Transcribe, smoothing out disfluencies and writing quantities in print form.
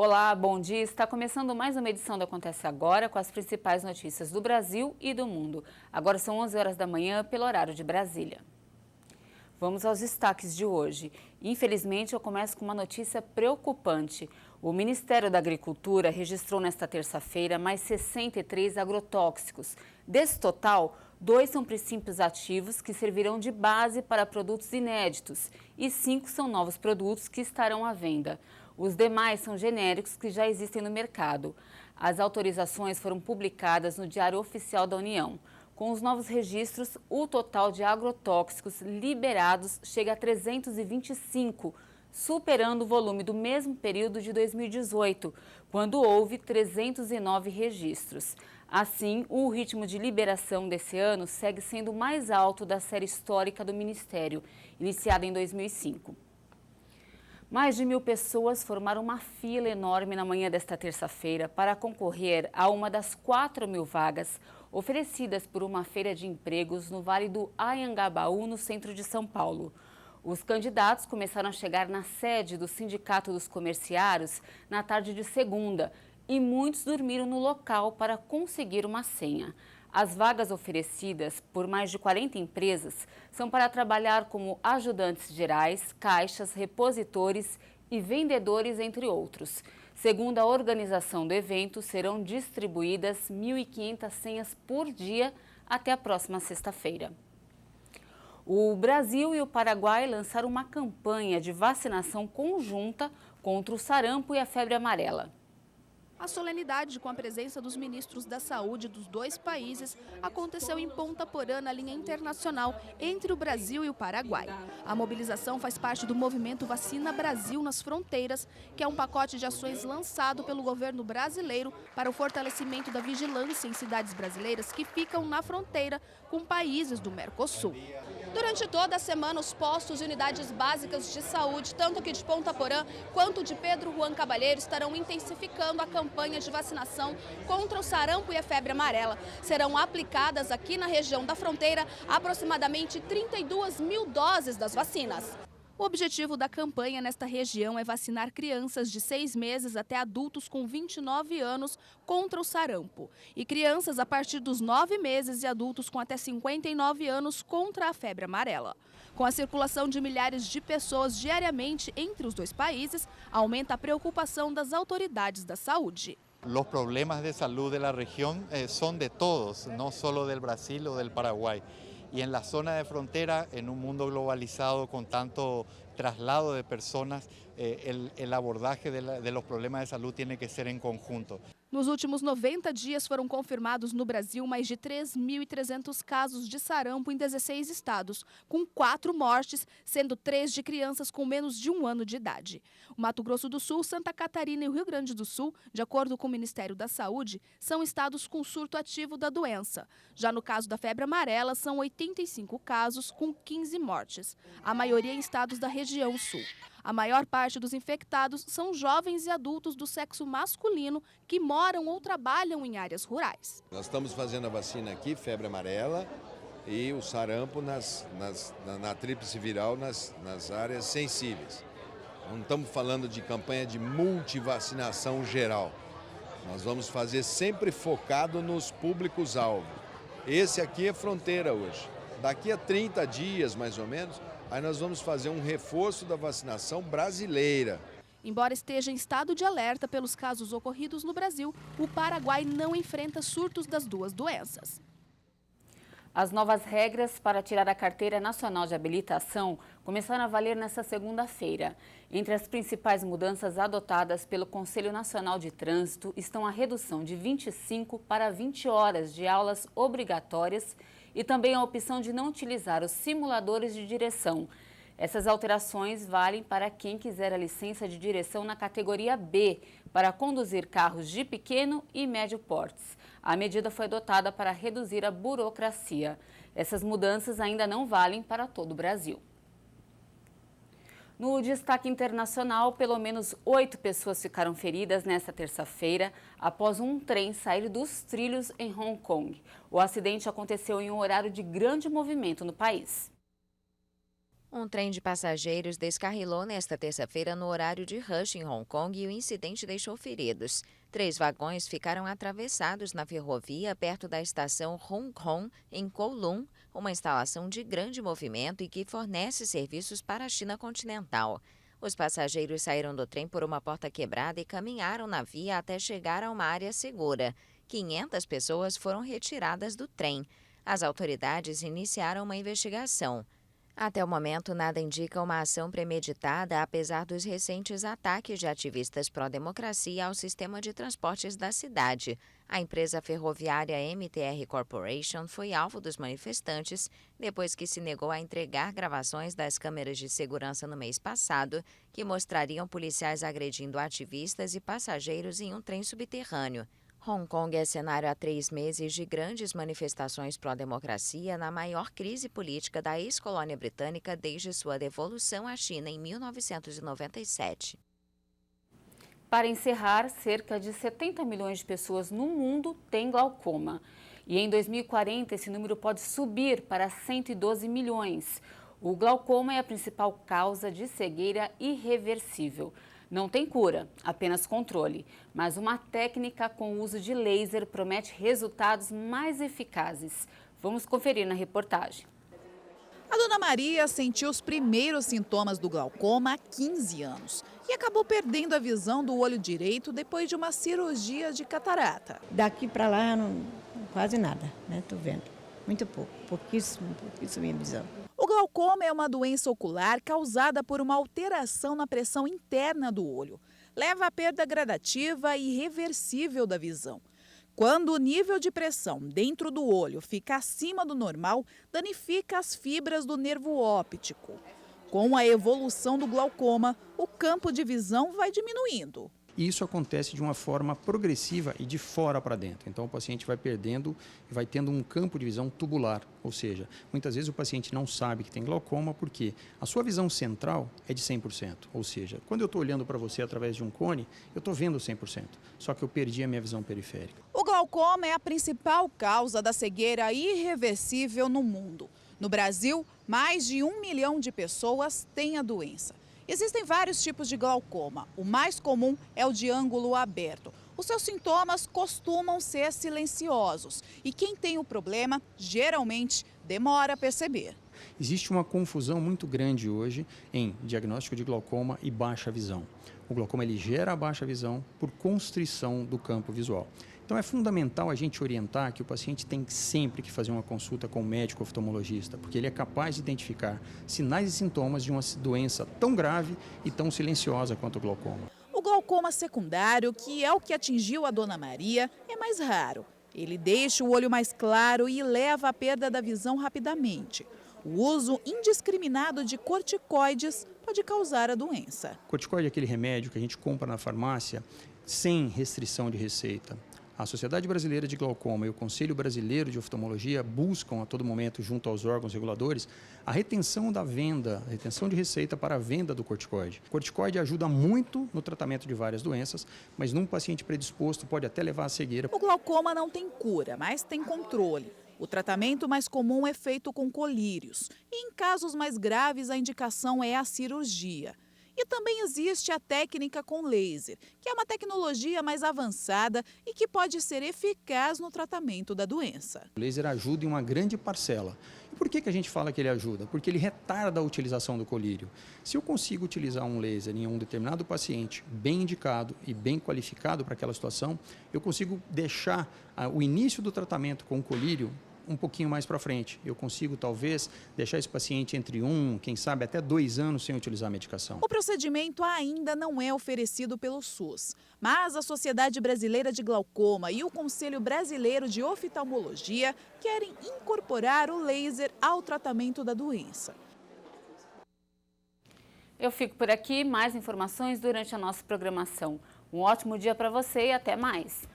Olá, bom dia. Está começando mais uma edição do Acontece Agora com as principais notícias do Brasil e do mundo. Agora são 11 horas da manhã pelo horário de Brasília. Vamos aos destaques de hoje. Infelizmente, eu começo com uma notícia preocupante. O Ministério da Agricultura registrou nesta terça-feira mais 63 agrotóxicos. Desse total, 2 são princípios ativos que servirão de base para produtos inéditos e 5 são novos produtos que estarão à venda. Os demais são genéricos que já existem no mercado. As autorizações foram publicadas no Diário Oficial da União. Com os novos registros, o total de agrotóxicos liberados chega a 325, superando o volume do mesmo período de 2018, quando houve 309 registros. Assim, o ritmo de liberação desse ano segue sendo o mais alto da série histórica do Ministério, iniciada em 2005. Mais de 1.000 pessoas formaram uma fila enorme na manhã desta terça-feira para concorrer a uma das 4.000 vagas oferecidas por uma feira de empregos no Vale do Anhangabaú, no centro de São Paulo. Os candidatos começaram a chegar na sede do Sindicato dos Comerciários na tarde de segunda e muitos dormiram no local para conseguir uma senha. As vagas oferecidas por mais de 40 empresas são para trabalhar como ajudantes gerais, caixas, repositores e vendedores, entre outros. Segundo a organização do evento, serão distribuídas 1.500 senhas por dia até a próxima sexta-feira. O Brasil e o Paraguai lançaram uma campanha de vacinação conjunta contra o sarampo e a febre amarela. A solenidade, com a presença dos ministros da Saúde dos dois países, aconteceu em Ponta Porã, na linha internacional entre o Brasil e o Paraguai. A mobilização faz parte do movimento Vacina Brasil nas Fronteiras, que é um pacote de ações lançado pelo governo brasileiro para o fortalecimento da vigilância em cidades brasileiras que ficam na fronteira com países do Mercosul. Durante toda a semana, os postos e unidades básicas de saúde, tanto aqui de Ponta Porã quanto de Pedro Juan Cavalheiro, estarão intensificando a campanha de vacinação contra o sarampo e a febre amarela. Serão aplicadas aqui na região da fronteira aproximadamente 32.000 doses das vacinas. O objetivo da campanha nesta região é vacinar crianças de 6 meses até adultos com 29 anos contra o sarampo e crianças a partir dos 9 meses e adultos com até 59 anos contra a febre amarela. Com a circulação de milhares de pessoas diariamente entre os dois países, aumenta a preocupação das autoridades da saúde. Los problemas de salud de la región son de todos, no solo del Brasil o del Paraguay. Y en la zona de frontera, en un mundo globalizado con tanto traslado de personas, el abordaje de los problemas de salud tiene que ser en conjunto. Nos últimos 90 dias foram confirmados no Brasil mais de 3.300 casos de sarampo em 16 estados, com 4 mortes, sendo 3 de crianças com menos de 1 ano de idade. O Mato Grosso do Sul, Santa Catarina e o Rio Grande do Sul, de acordo com o Ministério da Saúde, são estados com surto ativo da doença. Já no caso da febre amarela, são 85 casos, com 15 mortes, a maioria em estados da região sul. A maior parte dos infectados são jovens e adultos do sexo masculino que moram ou trabalham em áreas rurais. Nós estamos fazendo a vacina aqui, febre amarela, e o sarampo na tríplice viral nas áreas sensíveis. Não estamos falando de campanha de multivacinação geral. Nós vamos fazer sempre focado nos públicos-alvo. Esse aqui é fronteira hoje. Daqui a 30 dias, mais ou menos, aí nós vamos fazer um reforço da vacinação brasileira. Embora esteja em estado de alerta pelos casos ocorridos no Brasil, o Paraguai não enfrenta surtos das duas doenças. As novas regras para tirar a Carteira Nacional de Habilitação começaram a valer nesta segunda-feira. Entre as principais mudanças adotadas pelo Conselho Nacional de Trânsito estão a redução de 25 para 20 horas de aulas obrigatórias e também a opção de não utilizar os simuladores de direção. Essas alterações valem para quem quiser a licença de direção na categoria B, para conduzir carros de pequeno e médio portes. A medida foi adotada para reduzir a burocracia. Essas mudanças ainda não valem para todo o Brasil. No destaque internacional, pelo menos 8 pessoas ficaram feridas nesta terça-feira após um trem sair dos trilhos em Hong Kong. O acidente aconteceu em um horário de grande movimento no país. Um trem de passageiros descarrilou nesta terça-feira no horário de rush em Hong Kong e o incidente deixou feridos. 3 vagões ficaram atravessados na ferrovia perto da estação Hong Kong, em Kowloon, uma instalação de grande movimento e que fornece serviços para a China continental. Os passageiros saíram do trem por uma porta quebrada e caminharam na via até chegar a uma área segura. 500 pessoas foram retiradas do trem. As autoridades iniciaram uma investigação. Até o momento, nada indica uma ação premeditada, apesar dos recentes ataques de ativistas pró-democracia ao sistema de transportes da cidade. A empresa ferroviária MTR Corporation foi alvo dos manifestantes depois que se negou a entregar gravações das câmeras de segurança no mês passado, que mostrariam policiais agredindo ativistas e passageiros em um trem subterrâneo. Hong Kong é cenário há 3 meses de grandes manifestações pró-democracia na maior crise política da ex-colônia britânica desde sua devolução à China em 1997. Para encerrar, cerca de 70 milhões de pessoas no mundo têm glaucoma. E em 2040, esse número pode subir para 112 milhões. O glaucoma é a principal causa de cegueira irreversível. Não tem cura, apenas controle, mas uma técnica com o uso de laser promete resultados mais eficazes. Vamos conferir na reportagem. A dona Maria sentiu os primeiros sintomas do glaucoma há 15 anos e acabou perdendo a visão do olho direito depois de uma cirurgia de catarata. Daqui para lá, quase nada, né? Tô vendo. Muito pouco, pouquíssimo minha visão. O glaucoma é uma doença ocular causada por uma alteração na pressão interna do olho. Leva à perda gradativa e irreversível da visão. Quando o nível de pressão dentro do olho fica acima do normal, danifica as fibras do nervo óptico. Com a evolução do glaucoma, o campo de visão vai diminuindo. E isso acontece de uma forma progressiva e de fora para dentro. Então, o paciente vai perdendo e vai tendo um campo de visão tubular. Ou seja, muitas vezes o paciente não sabe que tem glaucoma porque a sua visão central é de 100%. Ou seja, quando eu estou olhando para você através de um cone, eu estou vendo 100%. Só que eu perdi a minha visão periférica. O glaucoma é a principal causa da cegueira irreversível no mundo. No Brasil, mais de 1 milhão de pessoas têm a doença. Existem vários tipos de glaucoma. O mais comum é o de ângulo aberto. Os seus sintomas costumam ser silenciosos e quem tem o problema geralmente demora a perceber. Existe uma confusão muito grande hoje em diagnóstico de glaucoma e baixa visão. O glaucoma ele gera a baixa visão por constrição do campo visual. Então é fundamental a gente orientar que o paciente tem sempre que fazer uma consulta com o médico oftalmologista, porque ele é capaz de identificar sinais e sintomas de uma doença tão grave e tão silenciosa quanto o glaucoma. O glaucoma secundário, que é o que atingiu a dona Maria, é mais raro. Ele deixa o olho mais claro e leva à perda da visão rapidamente. O uso indiscriminado de corticoides pode causar a doença. Corticoide é aquele remédio que a gente compra na farmácia sem restrição de receita. A Sociedade Brasileira de Glaucoma e o Conselho Brasileiro de Oftalmologia buscam a todo momento, junto aos órgãos reguladores, a retenção da venda, a retenção de receita para a venda do corticoide. O corticoide ajuda muito no tratamento de várias doenças, mas num paciente predisposto pode até levar à cegueira. O glaucoma não tem cura, mas tem controle. O tratamento mais comum é feito com colírios. E em casos mais graves, a indicação é a cirurgia. E também existe a técnica com laser, que é uma tecnologia mais avançada e que pode ser eficaz no tratamento da doença. O laser ajuda em uma grande parcela. E por que a gente fala que ele ajuda? Porque ele retarda a utilização do colírio. Se eu consigo utilizar um laser em um determinado paciente bem indicado e bem qualificado para aquela situação, eu consigo deixar o início do tratamento com o colírio um pouquinho mais para frente. Eu consigo, talvez, deixar esse paciente entre 1, quem sabe, até 2 anos sem utilizar a medicação. O procedimento ainda não é oferecido pelo SUS, mas a Sociedade Brasileira de Glaucoma e o Conselho Brasileiro de Oftalmologia querem incorporar o laser ao tratamento da doença. Eu fico por aqui. Mais informações durante a nossa programação. Um ótimo dia para você e até mais!